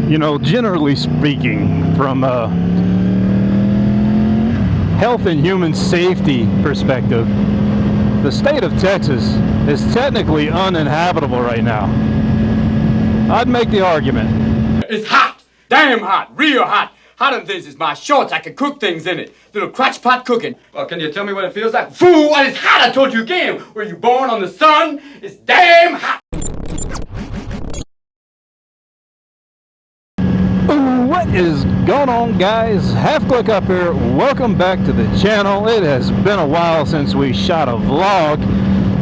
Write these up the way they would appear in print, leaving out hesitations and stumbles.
You know, generally speaking, from a health and human safety perspective, the state of Texas is technically uninhabitable right now. I'd make the argument. It's hot! Damn hot! Real hot! Hotter than this is my shorts. I can cook things in it. Little crotch pot cooking. Well, can you tell me what it feels like? Fool, what is hot? I told you again. Were you born on the sun? It's damn hot! What is going on, guys? Half Click up here. Welcome back to the channel. It has been a while since we shot a vlog.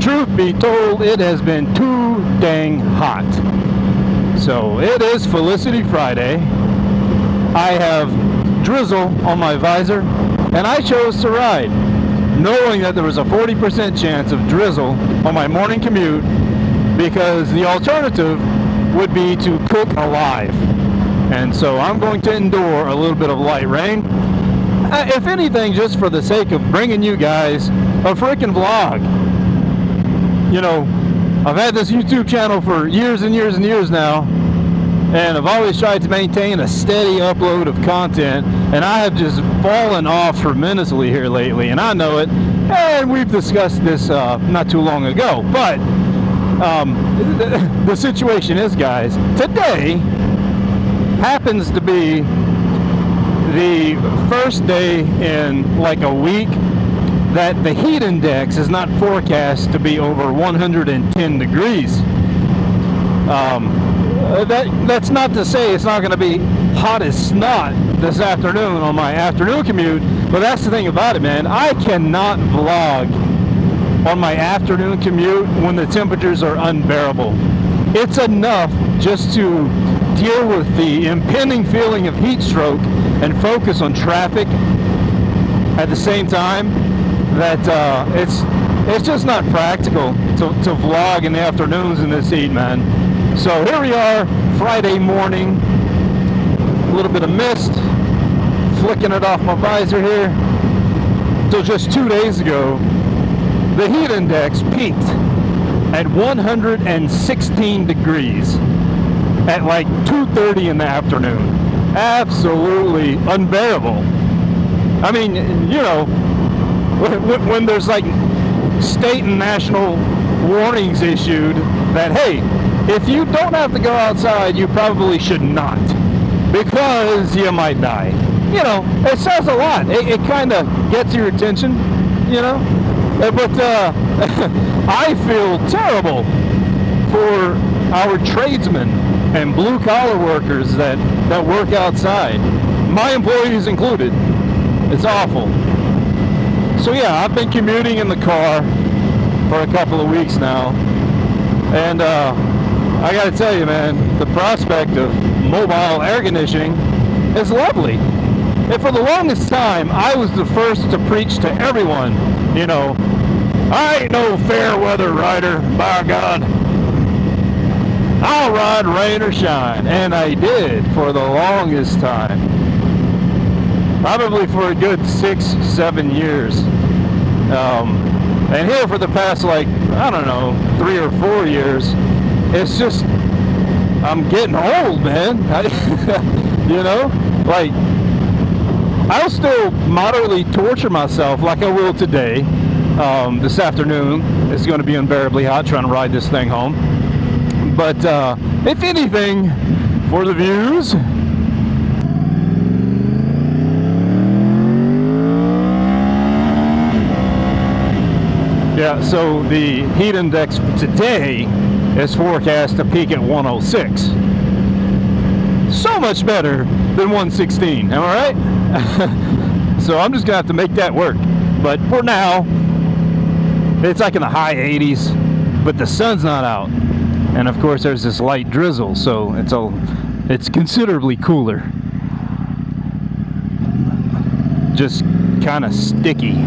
Truth be told, it has been too dang hot. So it is Felicity Friday. I have drizzle on my visor, and I chose to ride, knowing that there was a 40% chance of drizzle on my morning commute, because the alternative would be to cook alive. And so I'm going to endure a little bit of light rain, if anything, just for the sake of bringing you guys a freaking vlog. You know, I've had this YouTube channel for years and years and years now, and I've always tried to maintain a steady upload of content, and I have just fallen off tremendously here lately, and I know it, and we've discussed this not too long ago. But the situation is, guys, today happens to be the first day in like a week that the heat index is not forecast to be over 110 degrees. That's not to say it's not going to be hot as snot this afternoon on my afternoon commute, but that's the thing about it, man. I cannot vlog on my afternoon commute when the temperatures are unbearable. It's enough just to deal with the impending feeling of heat stroke and focus on traffic at the same time, that it's just not practical to vlog in the afternoons in this heat, man. So here we are, Friday morning, a little bit of mist, flicking it off my visor here. So just 2 days ago, the heat index peaked at 116 degrees at like 2:30 in the afternoon. Absolutely unbearable. I mean, you know, when there's like state and national warnings issued that, hey, if you don't have to go outside, you probably should not, because you might die. You know, it says a lot. It kind of gets your attention, you know. But I feel terrible for our tradesmen and blue-collar workers that work outside, my employees included. It's awful. So yeah, I've been commuting in the car for a couple of weeks now, and I gotta tell you, man, the prospect of mobile air conditioning is lovely. And for the longest time, I was the first to preach to everyone, you know, I ain't no fair weather rider, by God. I'll ride rain or shine. And I did for the longest time. Probably for a good 6-7 years. And here for the past, like, I don't know, 3 or 4 years, it's just, I'm getting old, man. You know, like, I'll still moderately torture myself like I will today. This afternoon it's going to be unbearably hot trying to ride this thing home. But if anything, for the views, yeah, so the heat index today is forecast to peak at 106. So much better than 116, am I right? So I'm just gonna have to make that work. But for now, it's like in the high 80s, but the sun's not out. And of course there's this light drizzle, so it's considerably cooler. Just kind of sticky.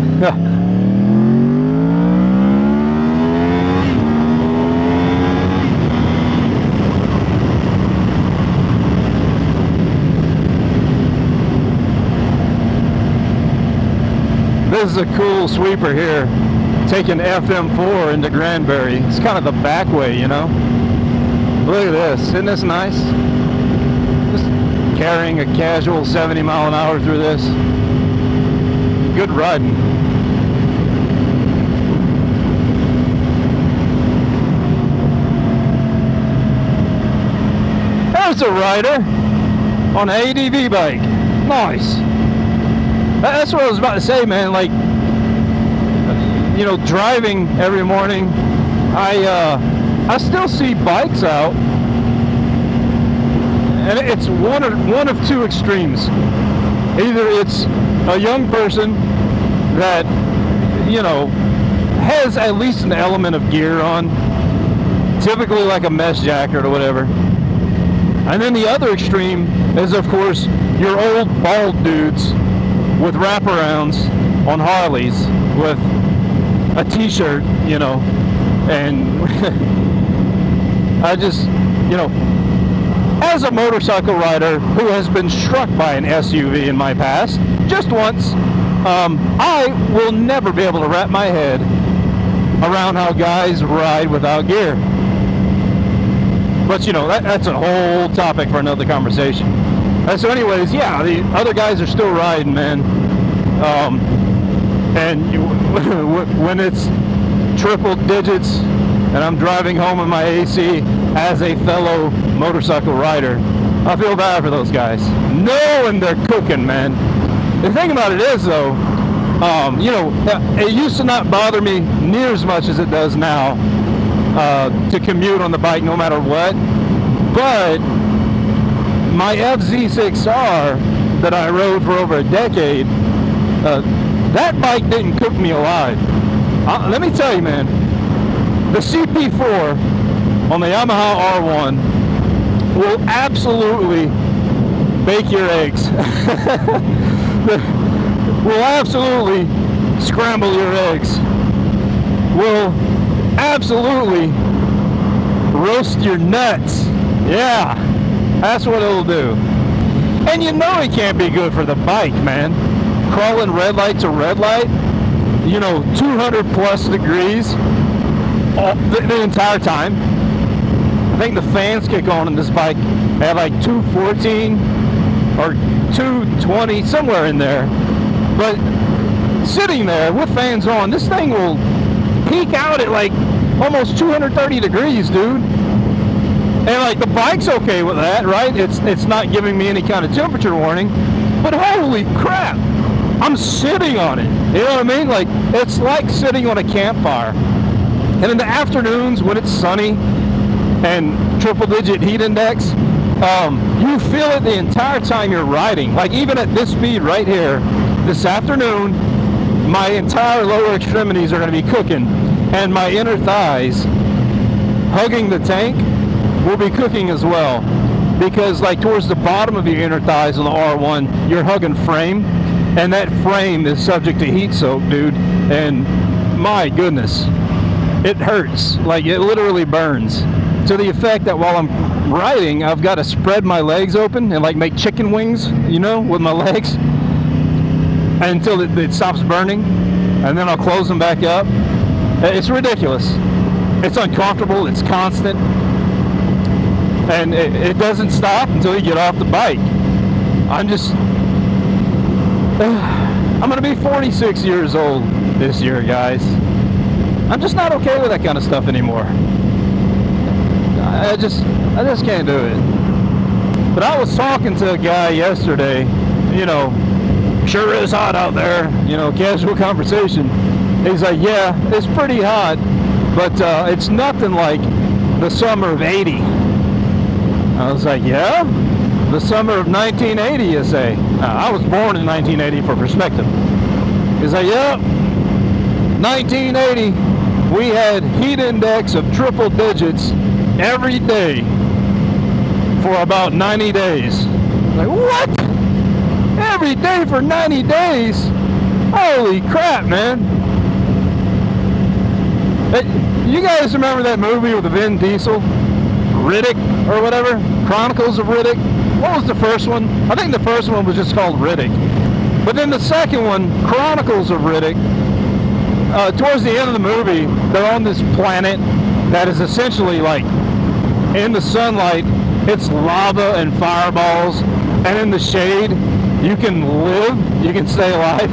This is a cool sweeper here, taking FM4 into Granbury. It's kind of the back way, you know. Look at this, isn't this nice? Just carrying a casual 70 mile an hour through this. Good riding. There's a rider on an ADV bike. Nice. That's what I was about to say, man. Like, you know, driving every morning, I still see bikes out, and it's one of two extremes. Either it's a young person that, you know, has at least an element of gear on, typically like a mesh jacket or whatever. And then the other extreme is, of course, your old bald dudes with wraparounds on Harleys with a t-shirt, you know, and I just, you know, as a motorcycle rider who has been struck by an SUV in my past, just once, I will never be able to wrap my head around how guys ride without gear. But, you know, that's a whole topic for another conversation. So anyways, yeah, the other guys are still riding, man. And when it's triple digits and I'm driving home in my AC as a fellow motorcycle rider, I feel bad for those guys, knowing they're cooking, man. The thing about it is, though, you know, it used to not bother me near as much as it does now to commute on the bike no matter what. But my FZ6R that I rode for over a decade, that bike didn't cook me alive. Let me tell you, man, the CP4 on the Yamaha R1 will absolutely bake your eggs. Will absolutely scramble your eggs. Will absolutely roast your nuts. Yeah, that's what it'll do. And you know it can't be good for the bike, man. Crawling red light to red light, you know, 200 plus degrees the entire time. I think the fans kick on in this bike at like 214 or 220, somewhere in there. But sitting there with fans on, this thing will peak out at like almost 230 degrees, dude. And like the bike's okay with that, right? It's not giving me any kind of temperature warning. But holy crap, I'm sitting on it. You know what I mean? Like, it's like sitting on a campfire. And in the afternoons when it's sunny and triple digit heat index, you feel it the entire time you're riding. Like even at this speed right here, this afternoon, my entire lower extremities are going to be cooking, and my inner thighs, hugging the tank, will be cooking as well. Because like towards the bottom of your inner thighs on the R1, you're hugging frame, and that frame is subject to heat soak, dude. And my goodness, it hurts. Like it literally burns. To the effect that while I'm riding, I've got to spread my legs open and like make chicken wings, you know, with my legs until it stops burning, and then I'll close them back up. It's ridiculous. It's uncomfortable. It's constant. And it doesn't stop until you get off the bike. I'm going to be 46 years old this year, guys. I'm just not okay with that kind of stuff anymore. I just can't do it. But I was talking to a guy yesterday, you know, sure is hot out there, you know, casual conversation. He's like, yeah, it's pretty hot, but it's nothing like the summer of 80. I was like, yeah? The summer of 1980, you say? I was born in 1980 for perspective. He's like, yeah, 1980, we had heat index of triple digits every day for about 90 days. Like, what? Every day for 90 days? Holy crap, man. You guys remember that movie with Vin Diesel? Riddick or whatever? Chronicles of Riddick? What was the first one? I think the first one was just called Riddick. But then the second one, Chronicles of Riddick, towards the end of the movie, they're on this planet that is essentially like in the sunlight. It's lava and fireballs, and in the shade, you can live, you can stay alive.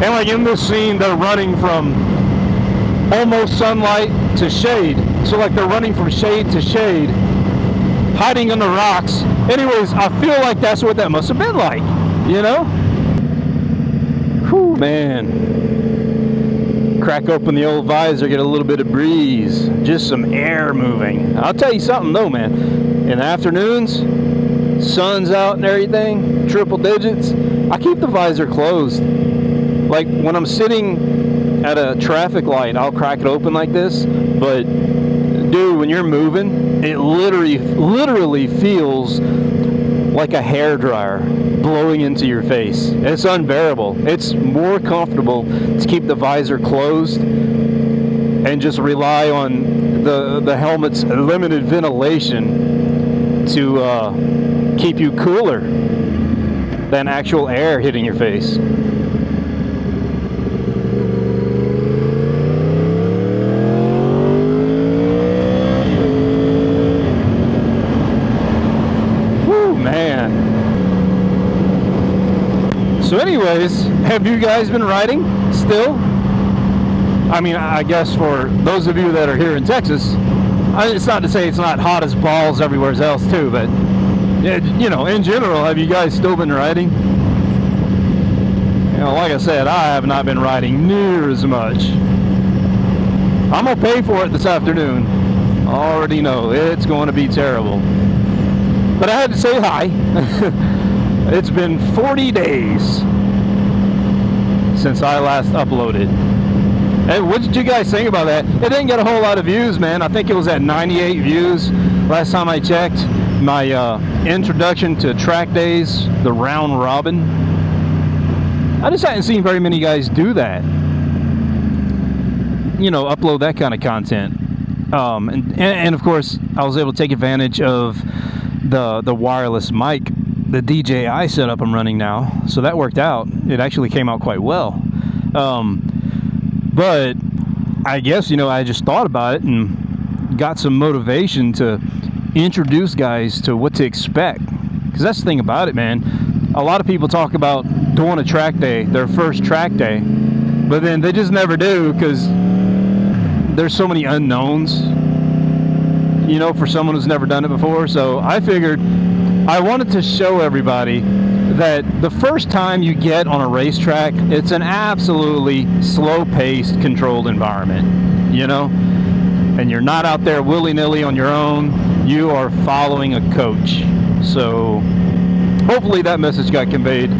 And like in this scene, they're running from almost sunlight to shade. So like they're running from shade to shade, hiding in the rocks. Anyways, I feel like that's what that must have been like, you know? Whew, man. Crack open the old visor, get a little bit of breeze. Just some air moving. I'll tell you something though, man. In the afternoons, sun's out and everything, triple digits, I keep the visor closed. Like when I'm sitting at a traffic light, I'll crack it open like this, but dude, when you're moving, it literally feels like a hairdryer blowing into your face. It's unbearable. It's more comfortable to keep the visor closed and just rely on the helmet's limited ventilation to keep you cooler than actual air hitting your face. So anyways, have you guys been riding still? I mean, I guess for those of you that are here in Texas, it's not to say it's not hot as balls everywhere else too, but you know, in general, have you guys still been riding? You know, like I said, I have not been riding near as much. I'm gonna pay for it this afternoon. I already know it's going to be terrible. But I had to say hi. It's been 40 days since I last uploaded. Hey, what did you guys think about that? It didn't get a whole lot of views, man. I think it was at 98 views last time I checked. My introduction to track days, the round robin. I just hadn't seen very many guys do that. You know, upload that kind of content. And of course, I was able to take advantage of the wireless mic, the DJI setup I'm running now, so that worked out. It actually came out quite well. But I guess, you know, I just thought about it and got some motivation to introduce guys to what to expect, because that's the thing about it, man. A lot of people talk about doing a track day, their first track day, but then they just never do because there's so many unknowns, you know, for someone who's never done it before. So I figured I wanted to show everybody that the first time you get on a racetrack, it's an absolutely slow-paced, controlled environment, you know? And you're not out there willy-nilly on your own. You are following a coach. So hopefully that message got conveyed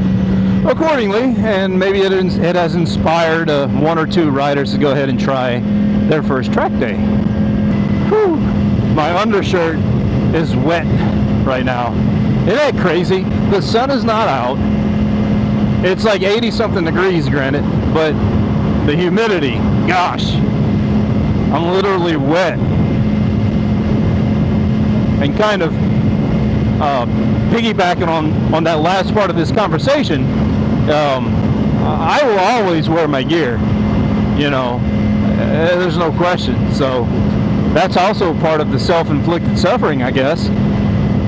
accordingly, and maybe it has inspired one or two riders to go ahead and try their first track day. Whew. My undershirt is wet right now. Isn't that crazy? The sun is not out. It's like 80 something degrees, granted, but the humidity, gosh, I'm literally wet. And kind of piggybacking on that last part of this conversation, I will always wear my gear, you know, there's no question. So that's also part of the self-inflicted suffering, I guess,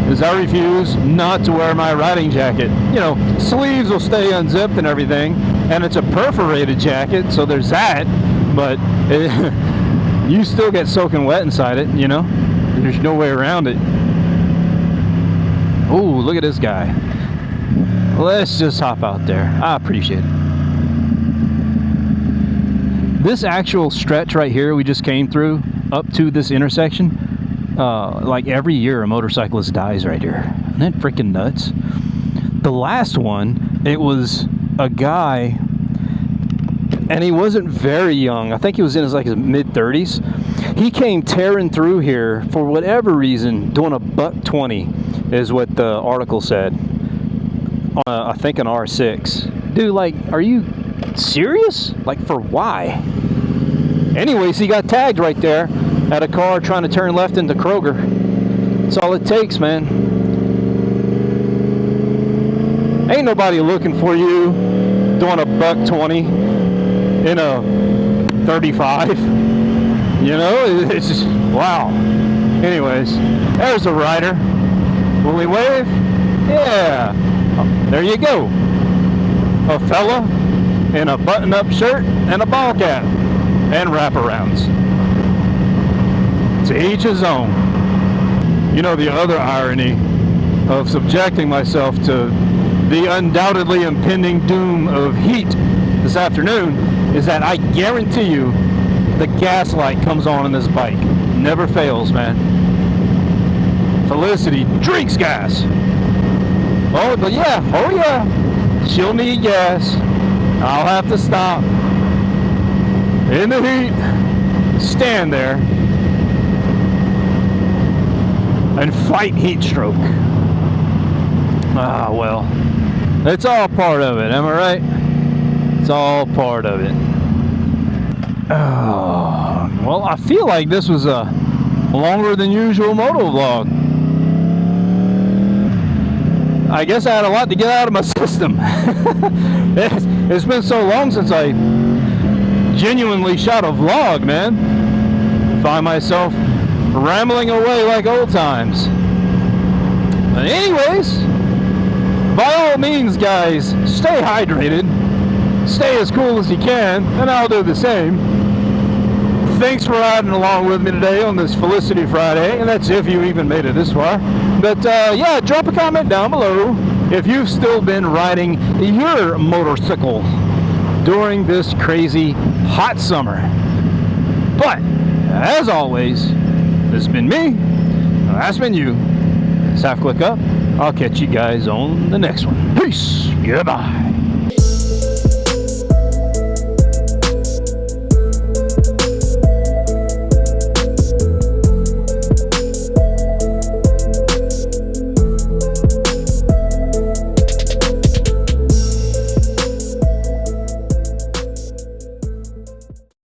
is I refuse not to wear my riding jacket. You know, sleeves will stay unzipped and everything, and it's a perforated jacket, so there's that, but you still get soaking wet inside it, you know? There's no way around it. Oh, look at this guy. Let's just hop out there. I appreciate it. This actual stretch right here we just came through, up to this intersection, like every year a motorcyclist dies right here. Isn't that freaking nuts? The last one, it was a guy, and he wasn't very young. I think he was in his mid-30s. He came tearing through here for whatever reason, doing a $120 is what the article said, on I think an R6. Dude, like, are you serious? Like, for why? Anyways, he got tagged right there at a car trying to turn left into Kroger. That's all it takes, man. Ain't nobody looking for you doing a $120 in a 35. You know, it's just, wow. Anyways, there's a rider. Will he wave? Yeah, there you go. A fella in a button-up shirt and a ball cap and wraparounds. To each his own. You know, the other irony of subjecting myself to the undoubtedly impending doom of heat this afternoon is that I guarantee you the gas light comes on in this bike. Never fails, man. Felicity drinks gas. Oh, but yeah, oh yeah. She'll need gas. I'll have to stop in the heat, stand there, and fight heat stroke. Ah, well, it's all part of it, am I right? It's all part of it. Oh, well, I feel like this was a longer than usual moto vlog. I guess I had a lot to get out of my system. It's been so long since I genuinely shot a vlog, man. I find myself rambling away like old times. But anyways, by all means, guys, stay hydrated, stay as cool as you can, and I'll do the same. Thanks for riding along with me today on this Felicity Friday, and that's if you even made it this far. But yeah, drop a comment down below if you've still been riding your motorcycle during this crazy hot summer. But as always, this has been me, that's been you. Half click up. I'll catch you guys on the next one. Peace. Goodbye.